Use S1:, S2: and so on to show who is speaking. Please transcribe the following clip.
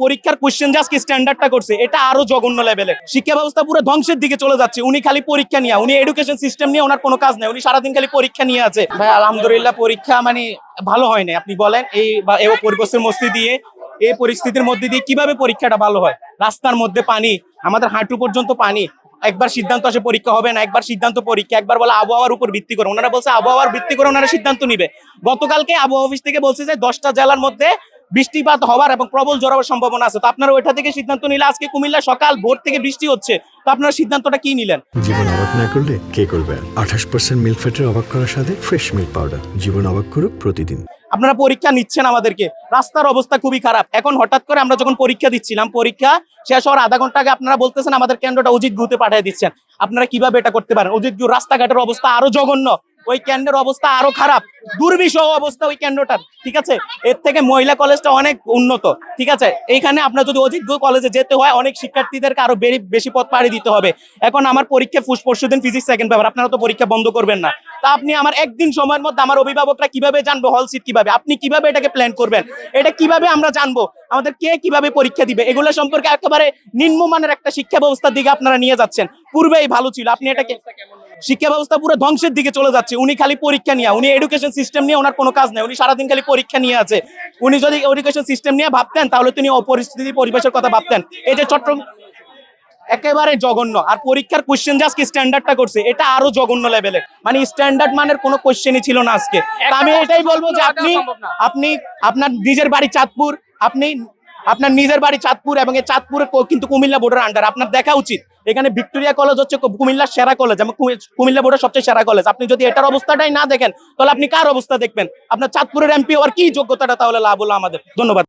S1: পরীক্ষার কোশ্চেন যে আজকে স্ট্যান্ডার্ডটা করছে এটা আরো জঘন্য লেভেলের। শিক্ষা ব্যবস্থা পুরো ধ্বংসের দিকে চলে যাচ্ছে। উনি খালি পরীক্ষা নিয়ে, উনি এডুকেশন সিস্টেম নিয়ে ওনার কোনো কাজ নেই, উনি সারাদিন খালি পরীক্ষা নিয়ে আছে। ভাই আলহামদুলিল্লাহ পরীক্ষা মানে ভালো হয় না। আপনি বলেন এই পরিবেশের মধ্যে দিয়ে, এই পরিস্থিতির মধ্যে দিয়ে কিভাবে পরীক্ষাটা ভালো হয়? রাস্তার মধ্যে পানি, আমাদের হাঁটু পর্যন্ত পানি। একবার সিদ্ধান্ত আসে পরীক্ষা হবে না, একবার সিদ্ধান্ত পরীক্ষা, একবার বলে আবহাওয়ার উপর ভিত্তি করে। ওনারা বলছে আবহাওয়ার ভিত্তি করে ওনারা সিদ্ধান্ত নিবে। গতকালকে আবহাওয়া অফিস থেকে বলছে যে 10টা জেলার মধ্যে বৃষ্টিপাত হওয়ার এবং প্রবল ঝড় হওয়ার সম্ভাবনা আছে। তো আপনারা ওইটা থেকে সিদ্ধান্ত নিলে আজকে কুমিল্লা সকাল ভোর থেকে বৃষ্টি হচ্ছে, তো আপনারা সিদ্ধান্তটা কি নিলেন?
S2: জীবন অবাক না করলে কে করবে? 28% মিল্ক ফ্যাটের অবাক করার সাথে ফ্রেশ মিল্ক পাউডার। জীবন অবাক করুক প্রতিদিন।
S1: আপনারা পরীক্ষা নিচ্ছেন আমাদেরকে, রাস্তার অবস্থা খুবই খারাপ। এখন হঠাৎ করে আমরা যখন পরীক্ষা দিচ্ছিলাম, পরীক্ষা শেষ হওয়ার আধা ঘন্টা আগে আপনারা বলতেছেন আমাদের কেন্দ্রটা অজিত গুতে পাঠিয়ে দিচ্ছেন। আপনারা কিভাবে এটা করতে পারেন? অজিত গু রাস্তাঘাটের অবস্থা আরো জঘন্য, ওই কেন্দ্রের অবস্থা আরো খারাপ, দুর্বিষহ অবস্থা ওই কেন্দ্রটার। ঠিক আছে, এর থেকে মহিলা কলেজটা অনেক উন্নত। ঠিক আছে, এইখানে আপনার যদি অজিত গু কলেজে যেতে হয় অনেক শিক্ষার্থীদেরকে আরো বেশি পথ পাড়ি দিতে হবে। এখন আমার পরীক্ষা পরশুদিন ফিজিক্স সেকেন্ড পেপার, আপনারা তো পরীক্ষা বন্ধ করবেন না। তা আপনি আমার একদিন সময়ের মধ্যে আমার অভিভাবকরা কিভাবে জানবো হল সিট কিভাবে? আপনি কিভাবে এটাকে প্ল্যান করবেন? এটা কিভাবে আমরা জানবো আমাদের কে কিভাবে পরীক্ষা দিবে? এগুলো সম্পর্কে একেবারে নিম্নমানের একটা শিক্ষা ব্যবস্থার দিকে আপনারা নিয়ে যাচ্ছেন। পূর্বেই ভালো ছিল, আপনি এটাকে শিক্ষা ব্যবস্থা পুরো ধ্বংসের দিকে চলে যাচ্ছে। উনি খালি পরীক্ষা নিয়ে, উনি এডুকেশন সিস্টেম নিয়ে ওনার কোনো কাজ নেই, উনি সারাদিন খালি পরীক্ষা নিয়ে আছে। উনি যদি এডুকেশন সিস্টেম নিয়ে ভাবতেন তাহলে তিনি পরিস্থিতি পরিবেশের কথা ভাবতেন। এই যে চট্টগ্রাম একেবারে জঘন্য। আর পরীক্ষার কোশ্চেন যে আজকে স্ট্যান্ডার্ডটা করছে এটা আরো জঘন্য লেভেলের, মানে স্ট্যান্ডার্ড মানের কোনো কোশ্চেনই ছিল না আজকে। আমি এটাই বলবো যে আপনি আপনার নিজের বাড়ি চাঁদপুর, আপনার নিজের বাড়ি চাঁদপুর এবং এই চাঁদপুরে কিন্তু কুমিল্লা বোর্ডের আন্ডার। আপনার দেখা উচিত এখানে ভিক্টোরিয়া কলেজ হচ্ছে কুমিল্লার সেরা কলেজ এবং কুমিল্লা বোর্ডের সবচেয়ে সেরা কলেজ। আপনি যদি এটার অবস্থাটাই না দেখেন তাহলে আপনি কার অবস্থা দেখবেন? আপনার চাঁদপুরের এমপি হওয়ার কি যোগ্যতাটা তাহলে লাভ হলো আমাদের? ধন্যবাদ।